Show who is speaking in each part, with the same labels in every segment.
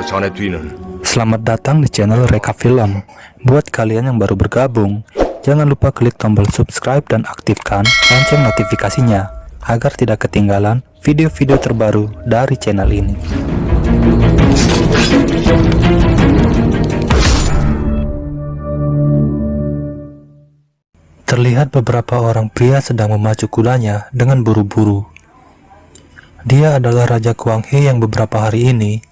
Speaker 1: 전에 뛰는
Speaker 2: Selamat datang di channel Reka Film. Buat kalian yang baru bergabung, jangan lupa klik tombol subscribe dan aktifkan lonceng notifikasinya agar tidak ketinggalan video-video terbaru dari channel ini. Terlihat beberapa orang pria sedang memacu kudanya dengan buru-buru. Dia adalah Raja Kuang He yang beberapa hari ini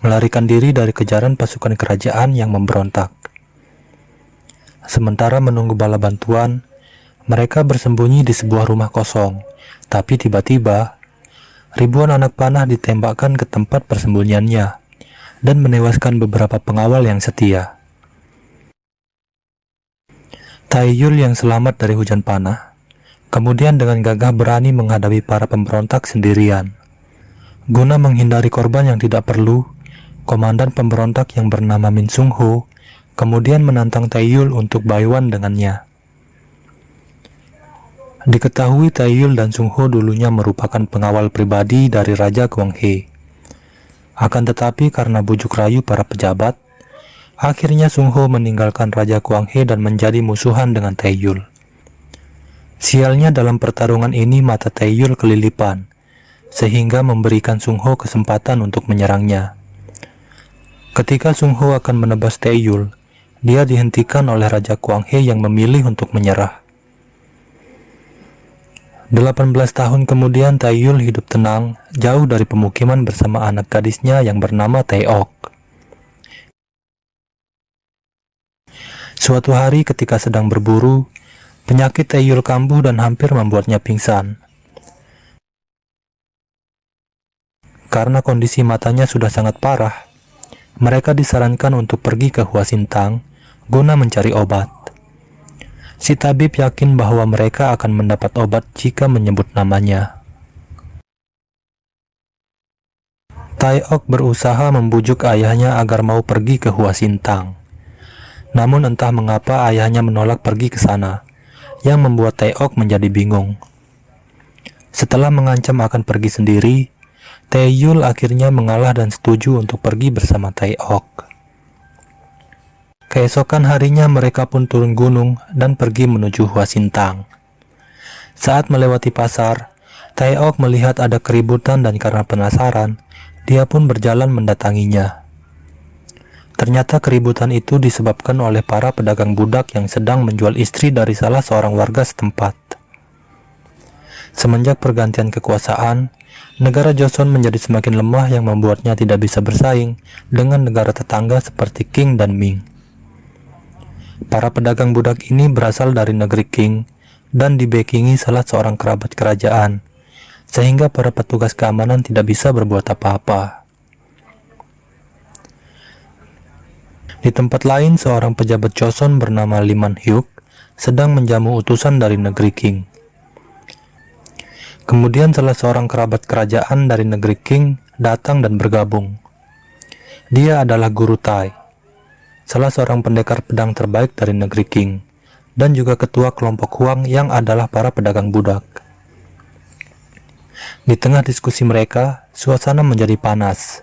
Speaker 2: melarikan diri dari kejaran pasukan kerajaan yang memberontak. Sementara menunggu bala bantuan, mereka bersembunyi di sebuah rumah kosong. Tapi tiba-tiba, ribuan anak panah ditembakkan ke tempat persembunyiannya dan menewaskan beberapa pengawal yang setia. Taeyul yang selamat dari hujan panah, kemudian dengan gagah berani menghadapi para pemberontak sendirian. Guna menghindari korban yang tidak perlu, komandan pemberontak yang bernama Min Sung Ho kemudian menantang Taeyul untuk bayuan dengannya. Diketahui Taeyul dan Sung Ho dulunya merupakan pengawal pribadi dari Raja Kuang He. Akan tetapi karena bujuk rayu para pejabat, akhirnya Sung Ho meninggalkan Raja Kuang He dan menjadi musuhan dengan Taeyul. Sialnya dalam pertarungan ini mata Taeyul kelilipan, sehingga memberikan Sung Ho kesempatan untuk menyerangnya. Ketika Sung Ho akan menebas Taeyul, dia dihentikan oleh Raja Kuang He yang memilih untuk menyerah. 18 tahun kemudian Taeyul hidup tenang, jauh dari pemukiman bersama anak gadisnya yang bernama Taeok. Suatu hari ketika sedang berburu, penyakit Taeyul kambuh dan hampir membuatnya pingsan. Karena kondisi matanya sudah sangat parah, mereka disarankan untuk pergi ke Hua Sintang guna mencari obat. Si tabib yakin bahwa mereka akan mendapat obat jika menyebut namanya. Taeok berusaha membujuk ayahnya agar mau pergi ke Hua Sintang. Namun entah mengapa ayahnya menolak pergi ke sana, yang membuat Taeok menjadi bingung. Setelah mengancam akan pergi sendiri, Taeyul akhirnya mengalah dan setuju untuk pergi bersama Taeok. Keesokan harinya mereka pun turun gunung dan pergi menuju Hua Sintang. Saat melewati pasar, Taeok melihat ada keributan dan karena penasaran, dia pun berjalan mendatanginya. Ternyata keributan itu disebabkan oleh para pedagang budak yang sedang menjual istri dari salah seorang warga setempat. Semenjak pergantian kekuasaan, negara Joseon menjadi semakin lemah yang membuatnya tidak bisa bersaing dengan negara tetangga seperti Qing dan Ming. Para pedagang budak ini berasal dari negeri Qing dan dibekingi salah seorang kerabat kerajaan, sehingga para petugas keamanan tidak bisa berbuat apa-apa. Di tempat lain, seorang pejabat Joseon bernama Lee Man-hyuk sedang menjamu utusan dari negeri Qing. Kemudian salah seorang kerabat kerajaan dari negeri Qing datang dan bergabung. Dia adalah Guru Tai, salah seorang pendekar pedang terbaik dari negeri Qing, dan juga ketua kelompok Huang yang adalah para pedagang budak. Di tengah diskusi mereka, suasana menjadi panas.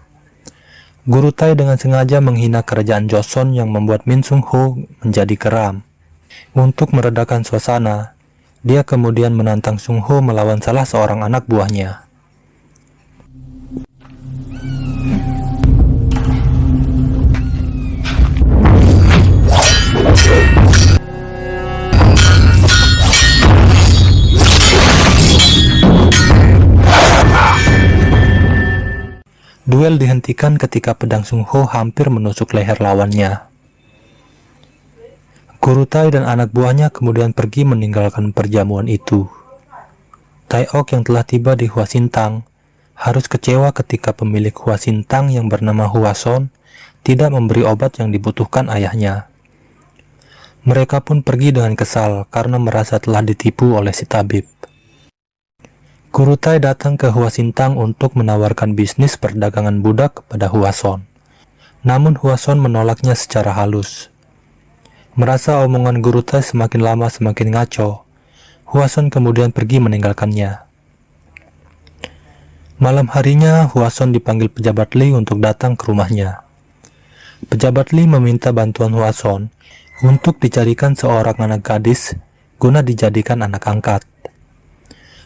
Speaker 2: Guru Tai dengan sengaja menghina kerajaan Joseon yang membuat Min Sung Ho menjadi geram. Untuk meredakan suasana, dia kemudian menantang Sung Ho melawan salah seorang anak buahnya. Duel dihentikan ketika pedang Sung Ho hampir menusuk leher lawannya. Guru Tai dan anak buahnya kemudian pergi meninggalkan perjamuan itu. Taeok yang telah tiba di Hua Sintang harus kecewa ketika pemilik Hua Sintang yang bernama Hwason tidak memberi obat yang dibutuhkan ayahnya. Mereka pun pergi dengan kesal karena merasa telah ditipu oleh si tabib. Guru Tai datang ke Hua Sintang untuk menawarkan bisnis perdagangan budak kepada Hwason. Namun Hwason menolaknya secara halus. Merasa omongan Guru Tai semakin lama semakin ngaco, Hwason kemudian pergi meninggalkannya. Malam harinya, Hwason dipanggil pejabat Lee untuk datang ke rumahnya. Pejabat Li meminta bantuan Hwason untuk dicarikan seorang anak gadis guna dijadikan anak angkat.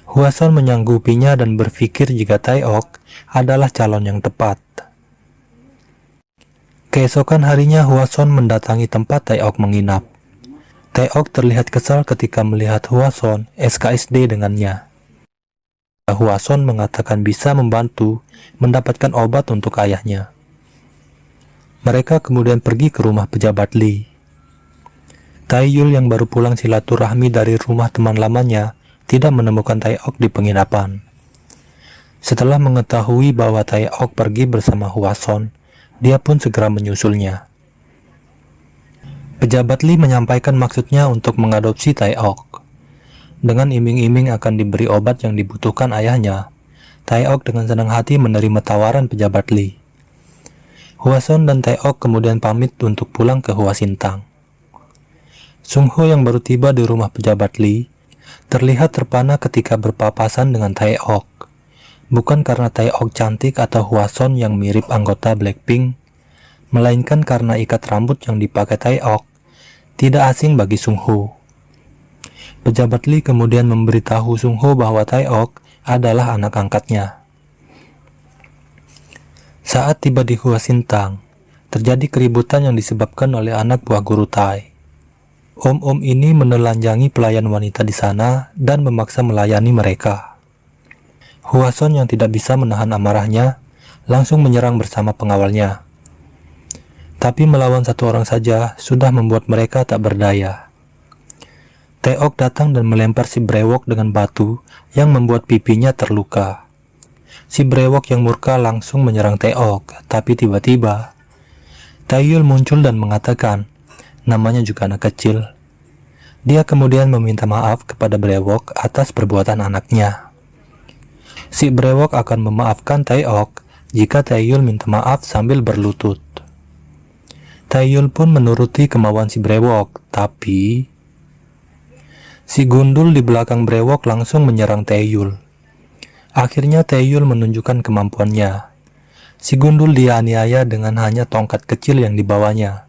Speaker 2: Hwason menyanggupinya dan berpikir jika Tae-ok adalah calon yang tepat. Keesokan harinya Hwason mendatangi tempat Tae-ok menginap. Tae-ok terlihat kesal ketika melihat Hwason SKSD dengannya. Hwason mengatakan bisa membantu mendapatkan obat untuk ayahnya. Mereka kemudian pergi ke rumah pejabat Li. Tae-yul yang baru pulang silaturahmi dari rumah teman lamanya tidak menemukan Tae-ok di penginapan. Setelah mengetahui bahwa Tae-ok pergi bersama Hwason, dia pun segera menyusulnya. Pejabat Li menyampaikan maksudnya untuk mengadopsi Tae-ok. Dengan iming-iming akan diberi obat yang dibutuhkan ayahnya, Tae-ok dengan senang hati menerima tawaran pejabat Li. Hwason dan Tae-ok kemudian pamit untuk pulang ke Hwasintang. Sung-ho yang baru tiba di rumah pejabat Li terlihat terpana ketika berpapasan dengan Tae-ok. Bukan karena Tae-ok cantik atau Hwason yang mirip anggota Blackpink, melainkan karena ikat rambut yang dipakai Tae-ok tidak asing bagi Sung-ho. Pejabat Li kemudian memberitahu Sung-ho bahwa Tae-ok adalah anak angkatnya. Saat tiba di Hwasintang, terjadi keributan yang disebabkan oleh anak buah guru Tai. Om-om ini menelanjangi pelayan wanita di sana dan memaksa melayani mereka. Hwason yang tidak bisa menahan amarahnya langsung menyerang bersama pengawalnya. Tapi melawan satu orang saja sudah membuat mereka tak berdaya. Tae-ok datang dan melempar si brewok dengan batu yang membuat pipinya terluka. Si brewok yang murka langsung menyerang Tae-ok, tapi tiba-tiba Tae-yul muncul dan mengatakan, namanya juga anak kecil. Dia kemudian meminta maaf kepada brewok atas perbuatan anaknya. Si brewok akan memaafkan Tae-ok jika Tae-yul minta maaf sambil berlutut. Tae-yul pun menuruti kemauan si brewok, tapi si gundul di belakang brewok langsung menyerang Tae-yul. Akhirnya Tae-yul menunjukkan kemampuannya. Si gundul dianiaya dengan hanya tongkat kecil yang dibawanya.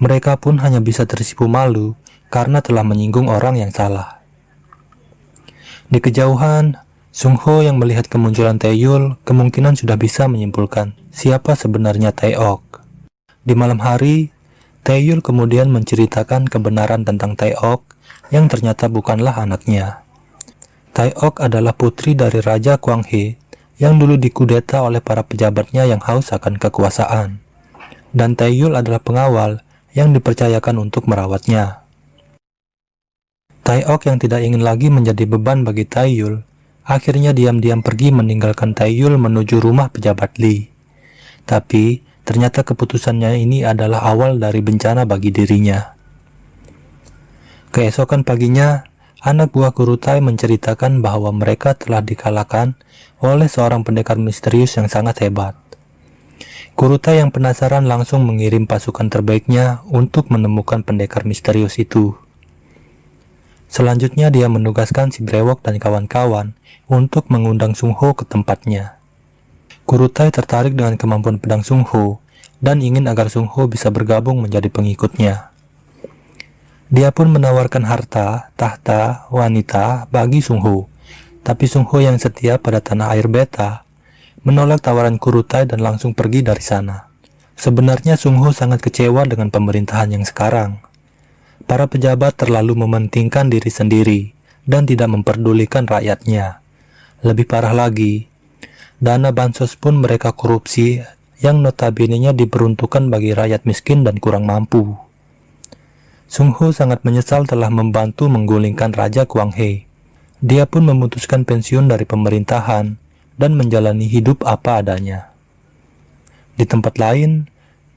Speaker 2: Mereka pun hanya bisa tersipu malu karena telah menyinggung orang yang salah. Di kejauhan, Sung-ho yang melihat kemunculan Tae-yul kemungkinan sudah bisa menyimpulkan siapa sebenarnya Tae-ok. Di malam hari, Tae-yul kemudian menceritakan kebenaran tentang Tae-ok yang ternyata bukanlah anaknya. Tae-ok adalah putri dari Raja Kwanghe yang dulu dikudeta oleh para pejabatnya yang haus akan kekuasaan. Dan Tae-yul adalah pengawal yang dipercayakan untuk merawatnya. Tae-ok yang tidak ingin lagi menjadi beban bagi Tae-yul, akhirnya diam-diam pergi meninggalkan Tae-yul menuju rumah pejabat Li. Tapi ternyata keputusannya ini adalah awal dari bencana bagi dirinya. Keesokan paginya, anak buah guru Tai menceritakan bahwa mereka telah dikalahkan oleh seorang pendekar misterius yang sangat hebat. Guru Tai yang penasaran langsung mengirim pasukan terbaiknya untuk menemukan pendekar misterius itu. Selanjutnya dia menugaskan si brewok dan kawan-kawan untuk mengundang Sung-ho ke tempatnya. Guru Tai tertarik dengan kemampuan pedang Sung-ho dan ingin agar Sung-ho bisa bergabung menjadi pengikutnya. Dia pun menawarkan harta, tahta, wanita bagi Sung-ho. Tapi Sung-ho yang setia pada tanah air beta menolak tawaran guru Tai dan langsung pergi dari sana. Sebenarnya Sung-ho sangat kecewa dengan pemerintahan yang sekarang. Para pejabat terlalu mementingkan diri sendiri dan tidak memperdulikan rakyatnya. Lebih parah lagi, dana bansos pun mereka korupsi yang notabene-nya diperuntukkan bagi rakyat miskin dan kurang mampu. Sung-ho sangat menyesal telah membantu menggulingkan Raja Kwanghe. Dia pun memutuskan pensiun dari pemerintahan dan menjalani hidup apa adanya. Di tempat lain,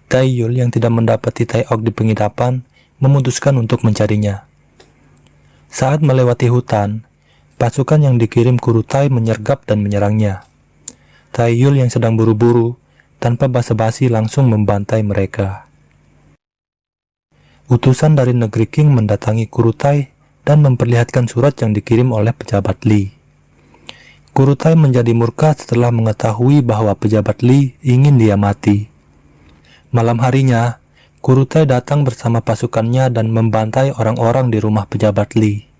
Speaker 2: Tae-yul yang tidak mendapati Tae-ok di penginapan memutuskan untuk mencarinya. Saat melewati hutan, pasukan yang dikirim guru Tai menyergap dan menyerangnya. Tae-yul yang sedang buru-buru tanpa basa-basi langsung membantai mereka. Utusan dari negeri Qing mendatangi guru Tai dan memperlihatkan surat yang dikirim oleh pejabat Li. Guru Tai menjadi murka setelah mengetahui bahwa pejabat Li ingin dia mati. Malam harinya, Kurutai datang bersama pasukannya dan membantai orang-orang di rumah pejabat Lee.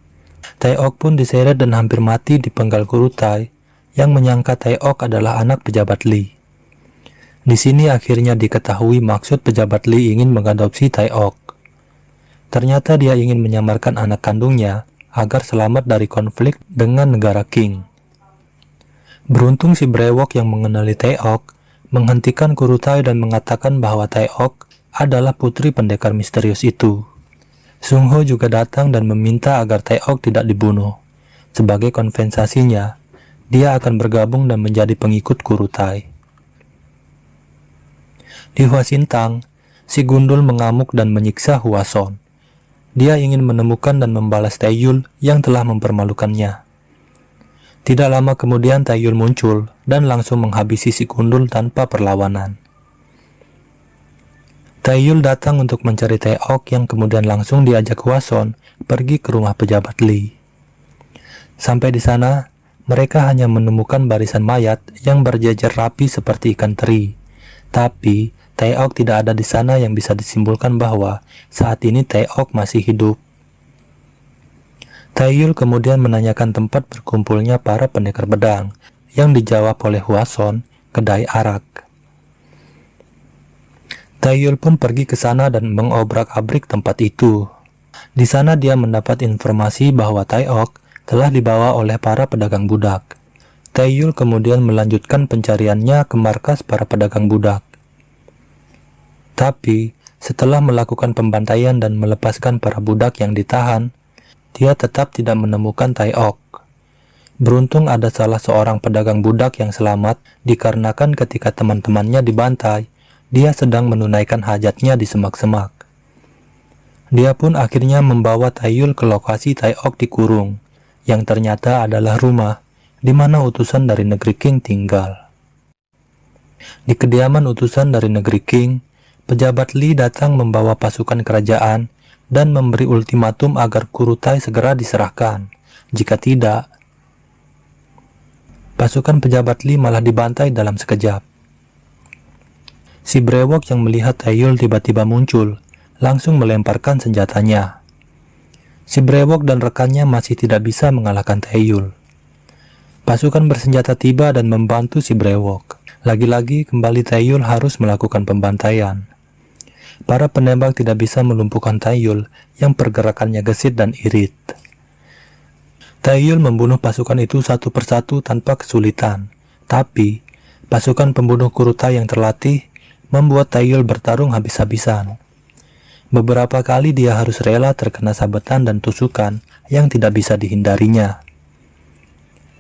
Speaker 2: Tae-ok pun diseret dan hampir mati di penggal Kurutai yang menyangka Tae-ok adalah anak pejabat Lee. Di sini akhirnya diketahui maksud pejabat Lee ingin mengadopsi Tae-ok. Ternyata dia ingin menyamarkan anak kandungnya agar selamat dari konflik dengan negara Qing. Beruntung si brewok yang mengenali Tae-ok menghentikan Kurutai dan mengatakan bahwa Tae-ok adalah putri pendekar misterius itu. Sung Ho juga datang dan meminta agar Tae-ok tidak dibunuh. Sebagai kompensasinya, dia akan bergabung dan menjadi pengikut Kurutai. Di Hwasintang, si Gundul mengamuk dan menyiksa Hwason. Dia ingin menemukan dan membalas Taeyul yang telah mempermalukannya. Tidak lama kemudian Taeyul muncul dan langsung menghabisi si Gundul tanpa perlawanan. Taeyul datang untuk mencari Tae-ok yang kemudian langsung diajak Hwason pergi ke rumah pejabat Lee. Sampai di sana, mereka hanya menemukan barisan mayat yang berjejer rapi seperti ikan teri. Tapi Tae-ok tidak ada di sana yang bisa disimpulkan bahwa saat ini Tae-ok masih hidup. Taeyul kemudian menanyakan tempat berkumpulnya para pendekar pedang yang dijawab oleh Hwason, kedai arak. Taeyul pun pergi ke sana dan mengobrak-abrik tempat itu. Di sana dia mendapat informasi bahwa Tae-ok telah dibawa oleh para pedagang budak. Taeyul kemudian melanjutkan pencariannya ke markas para pedagang budak. Tapi, setelah melakukan pembantaian dan melepaskan para budak yang ditahan, dia tetap tidak menemukan Tae-ok. Beruntung ada salah seorang pedagang budak yang selamat dikarenakan ketika teman-temannya dibantai, dia sedang menunaikan hajatnya di semak-semak. Dia pun akhirnya membawa Taeyul ke lokasi Tae-ok dikurung, yang ternyata adalah rumah di mana utusan dari negeri Qing tinggal. Di kediaman utusan dari negeri Qing, pejabat Lee datang membawa pasukan kerajaan dan memberi ultimatum agar Kurutai segera diserahkan. Jika tidak, pasukan pejabat Lee malah dibantai dalam sekejap. Si brewok yang melihat Taeyul tiba-tiba muncul, langsung melemparkan senjatanya. Si brewok dan rekannya masih tidak bisa mengalahkan Taeyul. Pasukan bersenjata tiba dan membantu si brewok. Lagi-lagi kembali Taeyul harus melakukan pembantaian. Para penembak tidak bisa melumpuhkan Taeyul yang pergerakannya gesit dan irit. Taeyul membunuh pasukan itu satu persatu tanpa kesulitan. Tapi, pasukan pembunuh Kurutai yang terlatih membuat Taeyul bertarung habis-habisan. Beberapa kali dia harus rela terkena sabetan dan tusukan yang tidak bisa dihindarinya.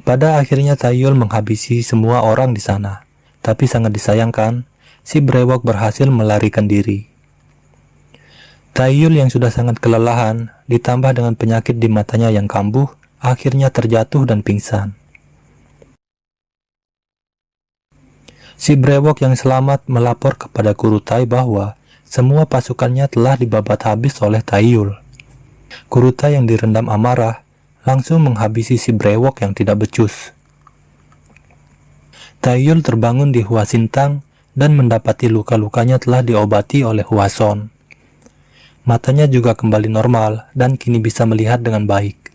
Speaker 2: Pada akhirnya Taeyul menghabisi semua orang di sana. Tapi sangat disayangkan, si brewok berhasil melarikan diri. Taeyul yang sudah sangat kelelahan, ditambah dengan penyakit di matanya yang kambuh, akhirnya terjatuh dan pingsan. Si brewok yang selamat melapor kepada Kurutai bahwa semua pasukannya telah dibabat habis oleh Taeyul. Kurutai yang direndam amarah langsung menghabisi si brewok yang tidak becus. Taeyul terbangun di Hwasintang dan mendapati luka-lukanya telah diobati oleh Hwason. Matanya juga kembali normal dan kini bisa melihat dengan baik.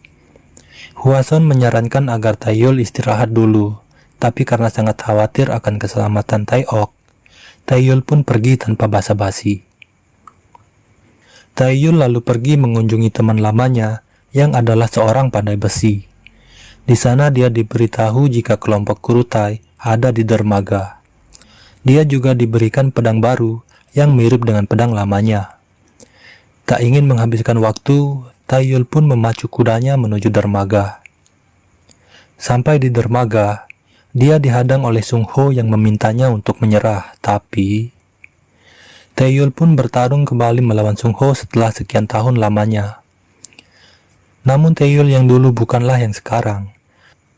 Speaker 2: Hwason menyarankan agar Taeyul istirahat dulu. Tapi karena sangat khawatir akan keselamatan Tae-ok, Taeyul pun pergi tanpa basa-basi. Taeyul lalu pergi mengunjungi teman lamanya yang adalah seorang pandai besi. Di sana dia diberitahu jika kelompok Kurutai ada di dermaga. Dia juga diberikan pedang baru yang mirip dengan pedang lamanya. Tak ingin menghabiskan waktu, Taeyul pun memacu kudanya menuju dermaga. Sampai di dermaga, dia dihadang oleh Sung Ho yang memintanya untuk menyerah, tapi Taeyul pun bertarung kembali melawan Sung Ho setelah sekian tahun lamanya. Namun Taeyul yang dulu bukanlah yang sekarang.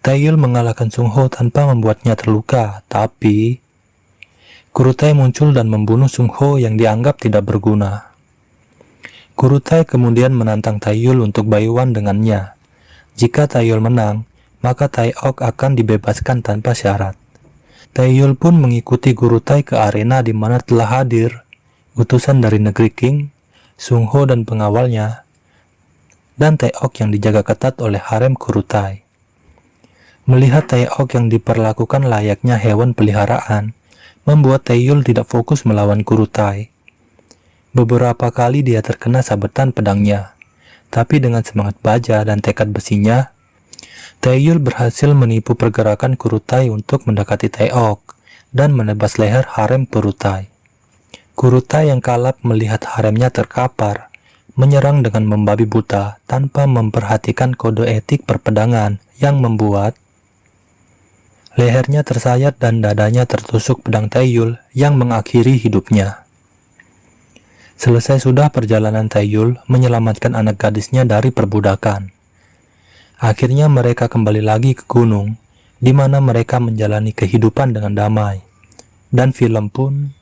Speaker 2: Taeyul mengalahkan Sung Ho tanpa membuatnya terluka, tapi Kurutai muncul dan membunuh Sung Ho yang dianggap tidak berguna. Kurutai kemudian menantang Taeyul untuk bayuan dengannya. Jika Taeyul menang, maka Tae-ok akan dibebaskan tanpa syarat. Taeyul pun mengikuti Kurutai ke arena di mana telah hadir utusan dari negeri King, Sung Ho dan pengawalnya, dan Tae-ok yang dijaga ketat oleh harem Kurutai. Melihat Tae-ok yang diperlakukan layaknya hewan peliharaan, membuat Tae-yul tidak fokus melawan Kurutai. Beberapa kali dia terkena sabetan pedangnya, tapi dengan semangat baja dan tekad besinya, Tae-yul berhasil menipu pergerakan Kurutai untuk mendekati Tae-ok dan menebas leher harem Kurutai. Kurutai yang kalap melihat haremnya terkapar, menyerang dengan membabi buta tanpa memperhatikan kode etik perpedangan yang membuat lehernya tersayat dan dadanya tertusuk pedang Tae-yul yang mengakhiri hidupnya. Selesai sudah perjalanan Tae-yul menyelamatkan anak gadisnya dari perbudakan. Akhirnya mereka kembali lagi ke gunung, di mana mereka menjalani kehidupan dengan damai. Dan film pun